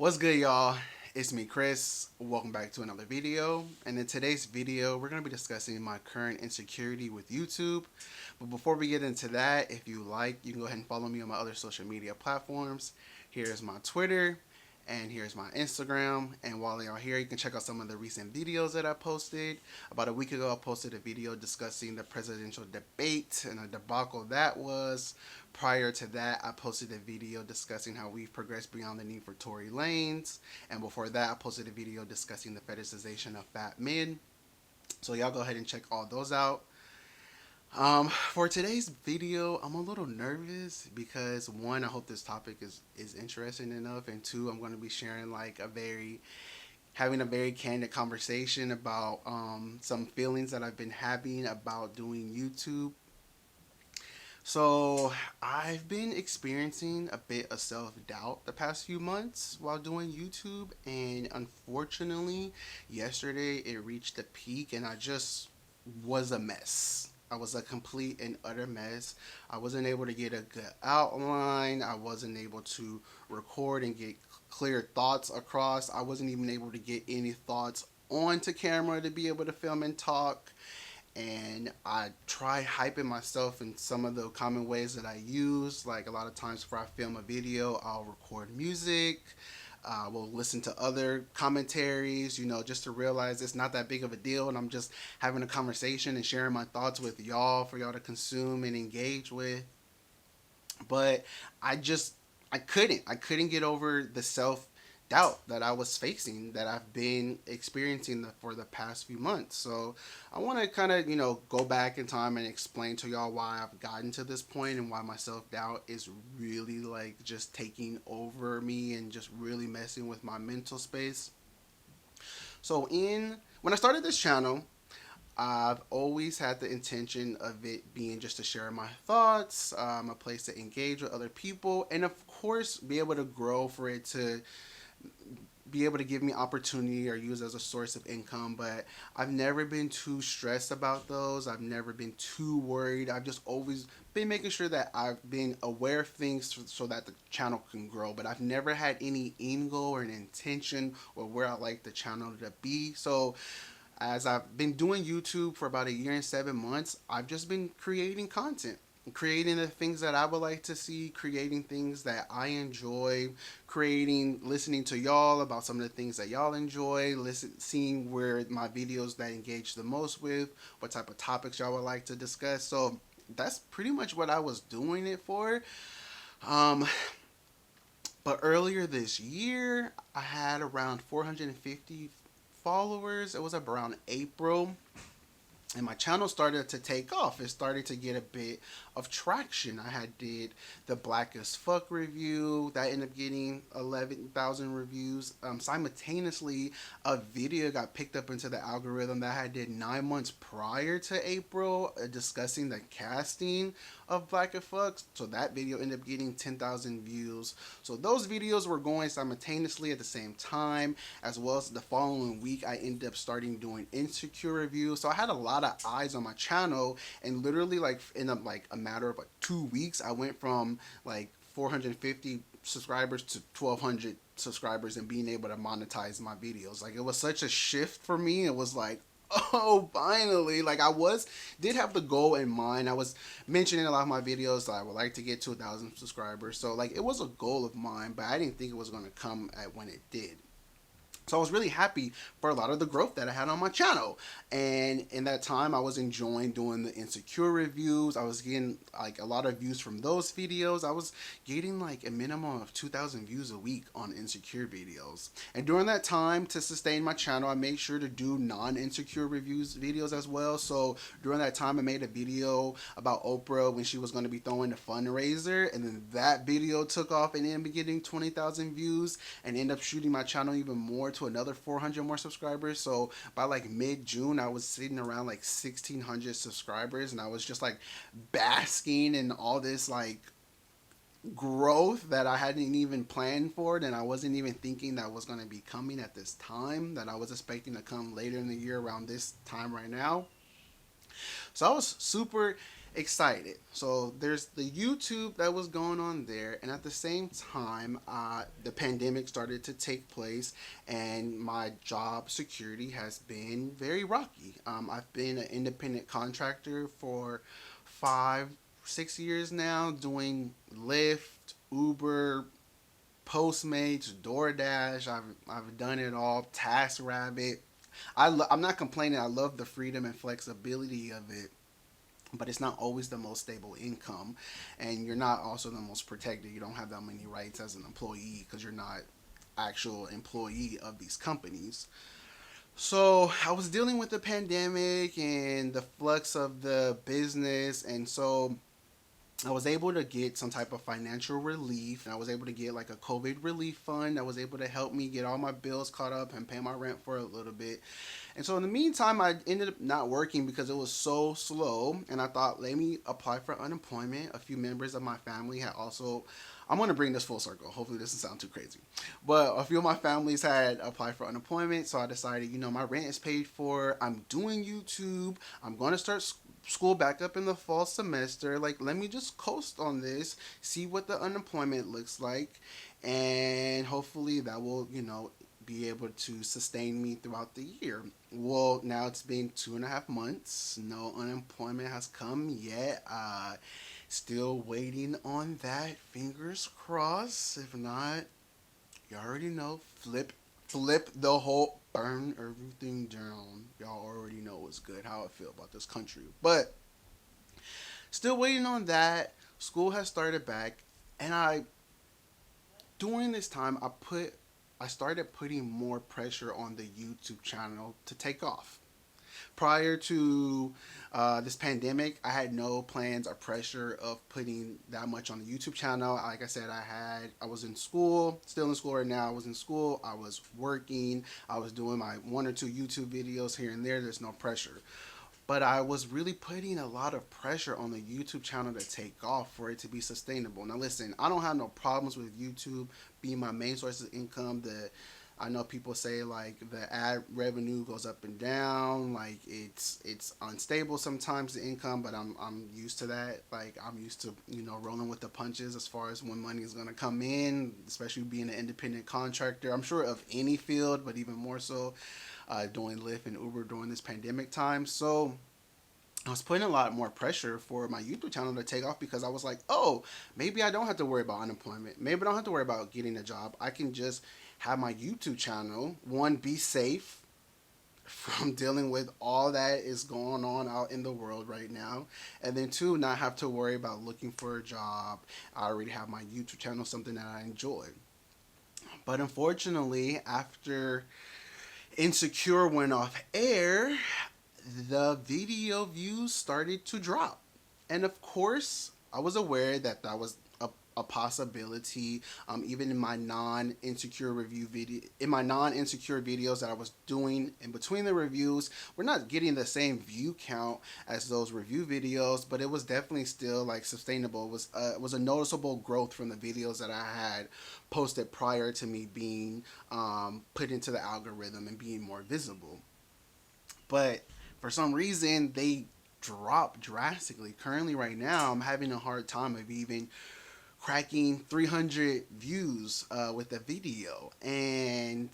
What's good, y'all? It's me, Chris. Welcome back to another video. And in today's video, we're going to be discussing my current insecurity with YouTube. But before we get into that, if you like, you can go ahead and follow me on my other social media platforms. Here's my Twitter, and here's my Instagram. And while you're here, you can check out some of the recent videos that I posted. About a week ago, I posted a video discussing the presidential debate and a debacle that was. Prior to that, I posted a video discussing how we've progressed beyond the need for Tory lanes. And before that, I posted a video discussing the fetishization of fat men. So y'all go ahead and check all those out. For today's video, I'm a little nervous because one, I hope this topic is interesting enough, and two, I'm going to be sharing like having a very candid conversation about some feelings that I've been having about doing YouTube. So I've been experiencing a bit of self-doubt the past few months while doing YouTube, and unfortunately yesterday it reached a peak and I just was a mess. I was a complete and utter mess. I wasn't able to get a good outline. I wasn't able to record and get clear thoughts across. I wasn't even able to get any thoughts onto camera to be able to film and talk. And I try hyping myself in some of the common ways that I use. Like a lot of times before I film a video, I'll record music. We'll listen to other commentaries, just to realize it's not that big of a deal, and I'm just having a conversation and sharing my thoughts with y'all for y'all to consume and engage with. But I couldn't get over the self doubt that I was facing, that I've been experiencing for the past few months. So I want to kind of, go back in time and explain to y'all why I've gotten to this point and why my self doubt is really like just taking over me and just really messing with my mental space. So when I started this channel, I've always had the intention of it being just to share my thoughts, a place to engage with other people, and of course be able to grow, for it to be able to give me opportunity or use as a source of income. But I've never been too stressed about those. I've never been too worried. I've just always been making sure that I've been aware of things so that the channel can grow. But I've never had any end goal or an intention or where I like the channel to be. So as I've been doing YouTube for about a year and 7 months, I've just been creating content, creating the things that I would like to see, creating things that I enjoy, listening to y'all about some of the things that y'all enjoy, seeing where my videos that engage the most with, what type of topics y'all would like to discuss. So that's pretty much what I was doing it for. Um, but earlier this year, I had around 450 followers. It was around April, and my channel started to take off. It started to get a bit of traction. I had did the Black as Fuck review that ended up getting 11,000 reviews. Simultaneously, a video got picked up into the algorithm that I did 9 months prior to April, discussing the casting of Black as Fuck. So that video ended up getting 10,000 views. So those videos were going simultaneously at the same time, as well as the following week I ended up starting doing insecure reviews. So I had a lot of eyes on my channel, and literally like in a matter of like 2 weeks, I went from like 450 subscribers to 1,200 subscribers and being able to monetize my videos. Like, it was such a shift for me. It was like, oh, finally. Like, did have the goal in mind. I was mentioning in a lot of my videos that I would like to get to 1,000 subscribers. So like, it was a goal of mine, but I didn't think it was going to come at when it did. So I was really happy for a lot of the growth that I had on my channel. And in that time, I was enjoying doing the insecure reviews. I was getting like a lot of views from those videos. I was getting like a minimum of 2,000 views a week on insecure videos. And during that time, to sustain my channel, I made sure to do non-insecure reviews videos as well. So during that time, I made a video about Oprah when she was going to be throwing a fundraiser. And then that video took off and ended up getting 20,000 views and ended up shooting my channel even more to another 400 more subscribers. So by like mid-June, I was sitting around like 1,600 subscribers, and I was just like basking in all this like growth that I hadn't even planned for, and I wasn't even thinking that was going to be coming at this time, that I was expecting to come later in the year around this time right now. So I was super excited. So there's the YouTube that was going on there, and at the same time, the pandemic started to take place, and my job security has been very rocky. I've been an independent contractor for 5, 6 years now, doing Lyft, Uber, Postmates, DoorDash. I've done it all. TaskRabbit. I'm not complaining. I love the freedom and flexibility of it, but it's not always the most stable income, and you're not also the most protected. You don't have that many rights as an employee because you're not actual employee of these companies. So I was dealing with the pandemic and the flux of the business, and so I was able to get some type of financial relief, and I was able to get like a COVID relief fund that was able to help me get all my bills caught up and pay my rent for a little bit. And so in the meantime, I ended up not working because it was so slow. And I thought, let me apply for unemployment. A few members of my family had also, I'm going to bring this full circle. Hopefully, this doesn't sound too crazy. But a few of my families had applied for unemployment. So I decided, my rent is paid for. I'm doing YouTube. I'm going to start school back up in the fall semester. Like, let me just coast on this, see what the unemployment looks like. And hopefully that will, be able to sustain me throughout the year. Well, now it's been 2.5 months. No unemployment has come yet. Still waiting on that. Fingers crossed. If not, you already know. Flip the whole, burn everything down. Y'all already know what's good, how I feel about this country. But still waiting on that. School has started back, and during this time I started putting more pressure on the YouTube channel to take off. Prior to this pandemic, I had no plans or pressure of putting that much on the YouTube channel. Like I said, I was in school, still in school right now. I was in school, I was working, I was doing my one or two YouTube videos here and there. There's no pressure. But I was really putting a lot of pressure on the YouTube channel to take off for it to be sustainable. Now, listen, I don't have no problems with YouTube being my main source of income. I know people say like the ad revenue goes up and down, like it's unstable sometimes the income, but I'm used to that. Like I'm used to rolling with the punches as far as when money is gonna come in, especially being an independent contractor. I'm sure of any field, but even more so doing Lyft and Uber during this pandemic time. So I was putting a lot more pressure for my YouTube channel to take off because I was like, oh, maybe I don't have to worry about unemployment. Maybe I don't have to worry about getting a job. I can just have my YouTube channel, one, be safe from dealing with all that is going on out in the world right now, and then two, not have to worry about looking for a job. I already have my YouTube channel, something that I enjoy. But unfortunately, after Insecure went off air, the video views started to drop. And of course, I was aware that that was a possibility. Even in my non-insecure review video, in my non-insecure videos that I was doing in between the reviews, we're not getting the same view count as those review videos, but it was definitely still like sustainable. It was a noticeable growth from the videos that I had posted prior to me being put into the algorithm and being more visible. But for some reason, they dropped drastically. Currently, right now, I'm having a hard time of even cracking 300 views with the video. And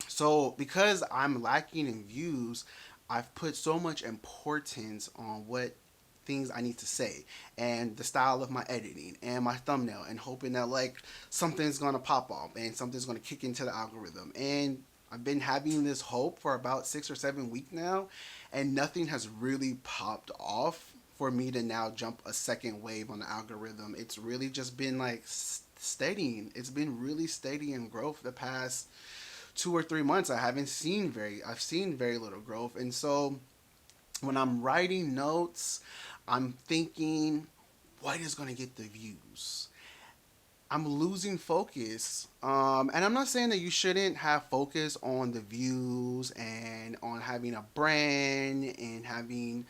so, because I'm lacking in views, I've put so much importance on what things I need to say and the style of my editing and my thumbnail, and hoping that like something's gonna pop off and something's gonna kick into the algorithm. And I've been having this hope for about 6 or 7 weeks now, and nothing has really popped off for me to now jump a second wave on the algorithm. It's really just been like steadying. It's been really steady in growth the past 2 or 3 months. I've seen very little growth. And so when I'm writing notes, I'm thinking, what is going to get the views? I'm losing focus. And I'm not saying that you shouldn't have focus on the views and on having a brand and having,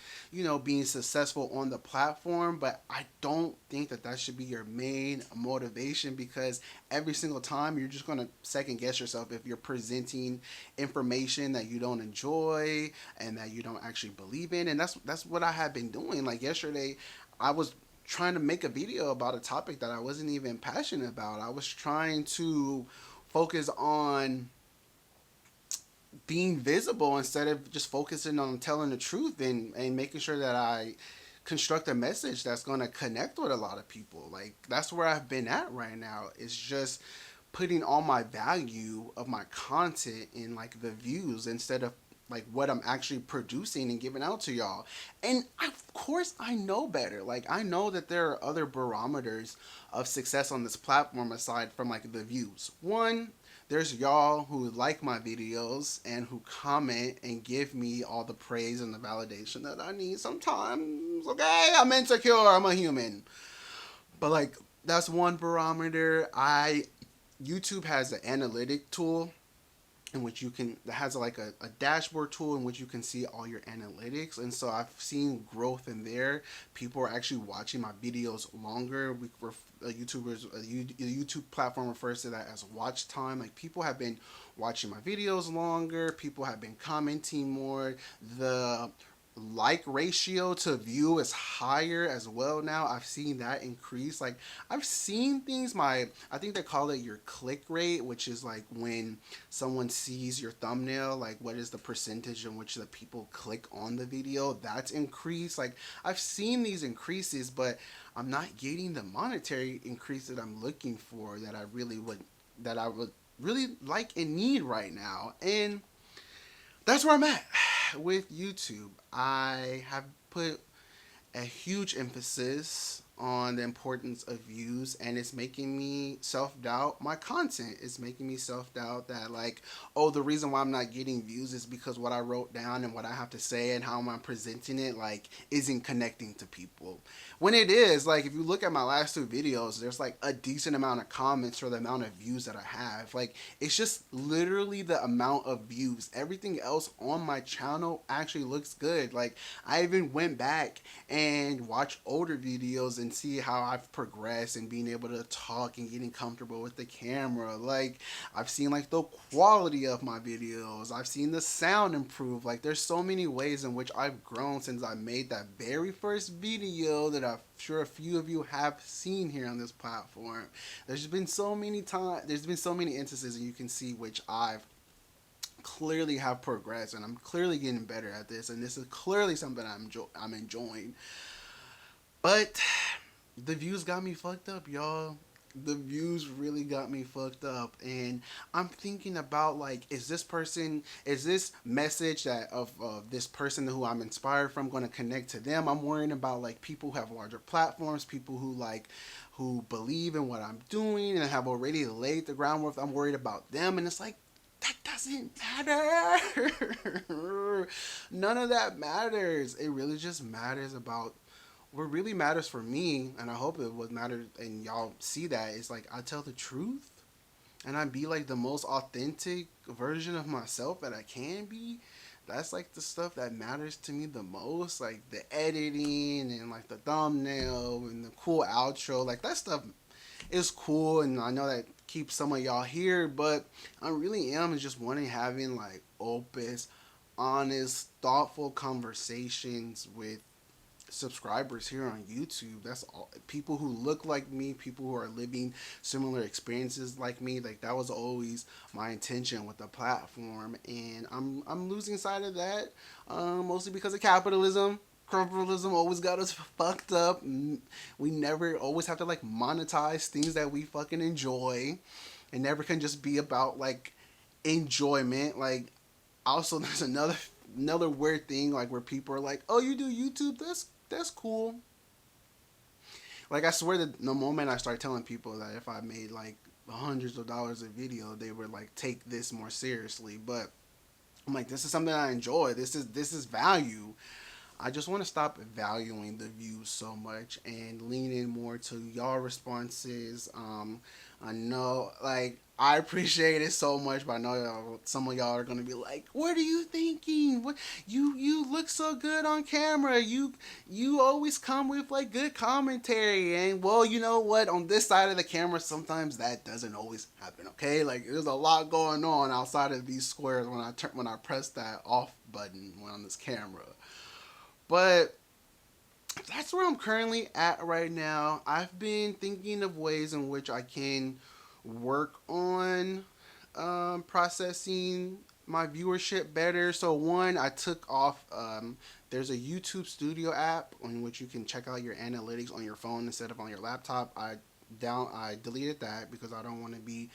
being successful on the platform, but I don't think that that should be your main motivation, because every single time you're just going to second guess yourself if you're presenting information that you don't enjoy and that you don't actually believe in. And that's what I have been doing. Like yesterday, I was trying to make a video about a topic that I wasn't even passionate about. I was trying to focus on being visible instead of just focusing on telling the truth and making sure that I construct a message that's going to connect with a lot of people. Like that's where I've been at right now. It's just putting all my value of my content in like the views instead of like what I'm actually producing and giving out to y'all. And of course I know better. Like I know that there are other barometers of success on this platform aside from like the views. One, there's y'all who like my videos and who comment and give me all the praise and the validation that I need sometimes. Okay, I'm insecure, I'm a human. But like that's one barometer. I YouTube has an analytic tool in which you can, that has like a dashboard tool in which you can see all your analytics. And so I've seen growth in there. People are actually watching my videos longer. YouTubers, the YouTube platform refers to that as watch time. Like people have been watching my videos longer. People have been commenting more. The like ratio to view is higher as well now. I've seen that increase. Like I've seen things, I think they call it your click rate, which is like when someone sees your thumbnail, like what is the percentage in which the people click on the video, that's increased. Like I've seen these increases, but I'm not getting the monetary increase that I'm looking for, that I would really like and need right now. And that's where I'm at with YouTube. I have put a huge emphasis on the importance of views, and it's making me self-doubt my content. It's making me self-doubt that like, oh, the reason why I'm not getting views is because what I wrote down and what I have to say and how I'm presenting it like isn't connecting to people. When it is, like if you look at my last two videos, there's like a decent amount of comments for the amount of views that I have. Like it's just literally the amount of views. Everything else on my channel actually looks good. Like I even went back and watched older videos and see how I've progressed and being able to talk and getting comfortable with the camera. Like I've seen like the quality of my videos. I've seen the sound improve. Like there's so many ways in which I've grown since I made that very first video that I'm sure a few of you have seen here on this platform. There's been so many instances, and you can see which I've clearly have progressed, and I'm clearly getting better at this, and this is clearly something I'm enjoying. But the views got me fucked up, y'all. The views really got me fucked up, and I'm thinking about like, is this message that of this person who I'm inspired from going to connect to them? I'm worrying about like people who have larger platforms, people who believe in what I'm doing and have already laid the groundwork. I'm worried about them, and it's like, that doesn't matter. None of that matters. It really just matters about what really matters for me, and I hope it would matter and y'all see that, is like I tell the truth and I be like the most authentic version of myself that I can be. That's like the stuff that matters to me the most, like the editing and like the thumbnail and the cool outro. Like that stuff is cool, and I know that keeps some of y'all here, but I really am just wanting having like open, honest, thoughtful conversations with subscribers here on YouTube. That's all. People who look like me, people who are living similar experiences like me. Like that was always my intention with the platform, and I'm losing sight of that, mostly because of capitalism. Capitalism always got us fucked up. We never always have to like monetize things that we fucking enjoy. It never can just be about like enjoyment. Like also there's another weird thing like where people are like, "Oh, you do YouTube? That's cool." Like I swear that the moment I start telling people that if I made like hundreds of dollars a video, they would like take this more seriously. But I'm like, this is something I enjoy. This is value. I just want to stop valuing the views so much and lean in more to y'all responses. I know, like, I appreciate it so much, but I know some of y'all are gonna be like, "What are you thinking? What you look so good on camera. You always come with like good commentary." And well, you know what? On this side of the camera, sometimes that doesn't always happen. Okay, like there's a lot going on outside of these squares when I press that off button on this camera. But that's where I'm currently at right now. I've been thinking of ways in which I can work on processing my viewership better. So one, I took off. There's a YouTube Studio app on which you can check out your analytics on your phone instead of on your laptop. I deleted that because I don't want to be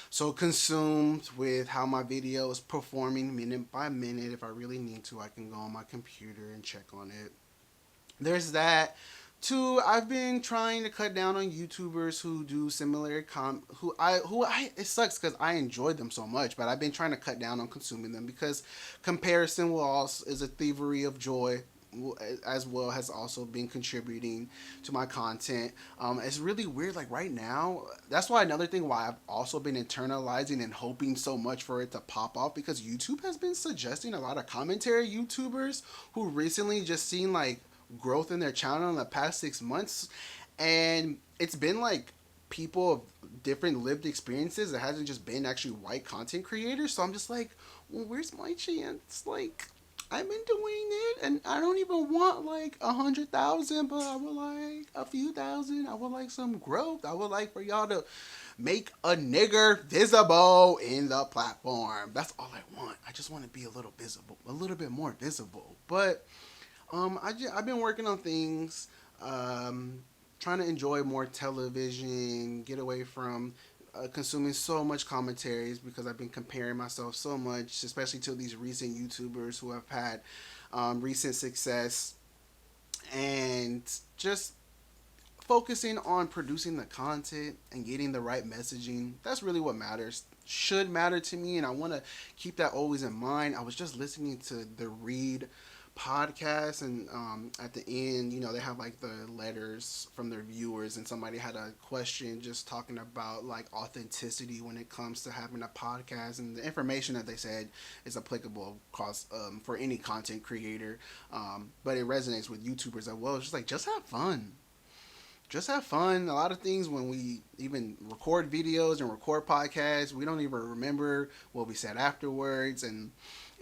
so consumed with how my video is performing minute by minute. If I really need to, I can go on my computer and check on it. There's that. Two, I've been trying to cut down on YouTubers who do similar who I it sucks because I enjoy them so much, but I've been trying to cut down on consuming them because comparison will also is a thievery of joy as well has also been contributing to my content. It's really weird. Like right now, that's why another thing why I've also been internalizing and hoping so much for it to pop off because YouTube has been suggesting a lot of commentary YouTubers who recently just seen like growth in their channel in the past 6 months, and it's been like people of different lived experiences. It hasn't just been actually white content creators. So I'm just like, well, where's my chance? Like, I've been doing it, and I don't even want like 100,000, but I would like a few thousand. I would like some growth. I would like for y'all to make a nigger visible in the platform. That's all I want. I just want to be a little visible, a little bit more visible. But I've been working on things, trying to enjoy more television, get away from consuming so much commentaries because I've been comparing myself so much, especially to these recent YouTubers who have had recent success, and just focusing on producing the content and getting the right messaging. That's really what matters. Should matter to me, and I want to keep that always in mind. I was just listening to the Read podcast, and at the end, you know, they have like the letters from their viewers, and somebody had a question just talking about like authenticity when it comes to having a podcast, and the information that they said is applicable across for any content creator, but it resonates with YouTubers as well. It's just like, just have fun, just have fun. A lot of things when we even record videos and record podcasts, we don't even remember what we said afterwards, and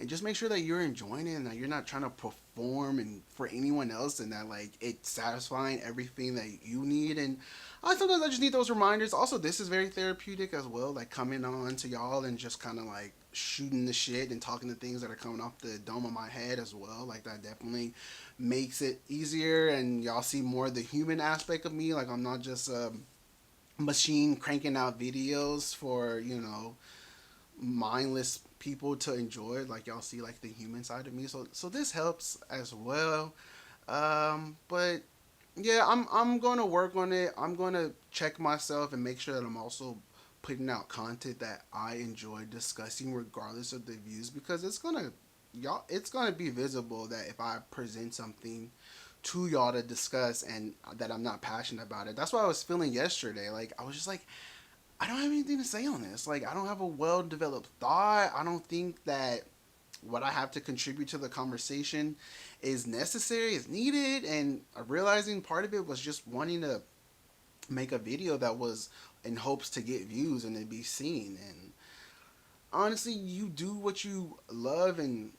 just make sure that you're enjoying it and that you're not trying to perform and for anyone else, and that like it's satisfying everything that you need. And sometimes I just need those reminders. Also, this is very therapeutic as well, like coming on to y'all and just kind of like shooting the shit and talking to things that are coming off the dome of my head as well. Like that definitely makes it easier, and y'all see more of the human aspect of me. Like I'm not just a machine cranking out videos for, you know, mindless people to enjoy. Like y'all see like the human side of me. So this helps as well. But yeah, I'm gonna work on it. I'm gonna check myself and make sure that I'm also putting out content that I enjoy discussing regardless of the views, because it's gonna be visible that if I present something to y'all to discuss and that I'm not passionate about it. That's what I was feeling yesterday. Like I was just like, I don't have anything to say on this. Like, I don't have a well developed thought. I don't think that what I have to contribute to the conversation is necessary, is needed. And realizing part of it was just wanting to make a video that was in hopes to get views and to be seen. And honestly, you do what you love, and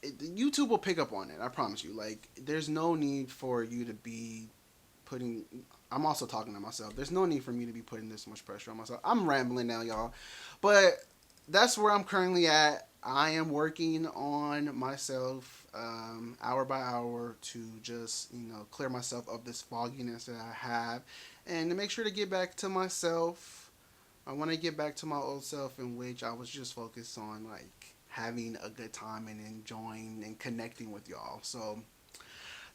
YouTube will pick up on it. I promise you. Like, there's no need for you to be putting. I'm also talking to myself. There's no need for me to be putting this much pressure on myself. I'm rambling now, y'all. But that's where I'm currently at. I am working on myself hour by hour to just, you know, clear myself of this fogginess that I have, and to make sure to get back to myself. I want to get back to my old self, in which I was just focused on like having a good time and enjoying and connecting with y'all. So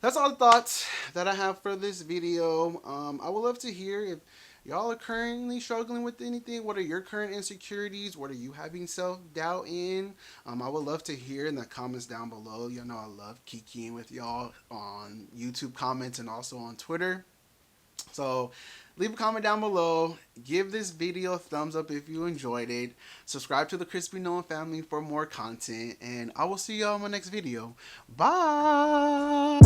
that's all the thoughts that I have for this video. I would love to hear if y'all are currently struggling with anything. What are your current insecurities? What are you having self-doubt in? I would love to hear in the comments down below. You know, I love kikiing with y'all on YouTube comments and also on Twitter. So leave a comment down below. Give this video a thumbs up if you enjoyed it. Subscribe to the Crispy Noah family for more content. And I will see y'all in my next video. Bye!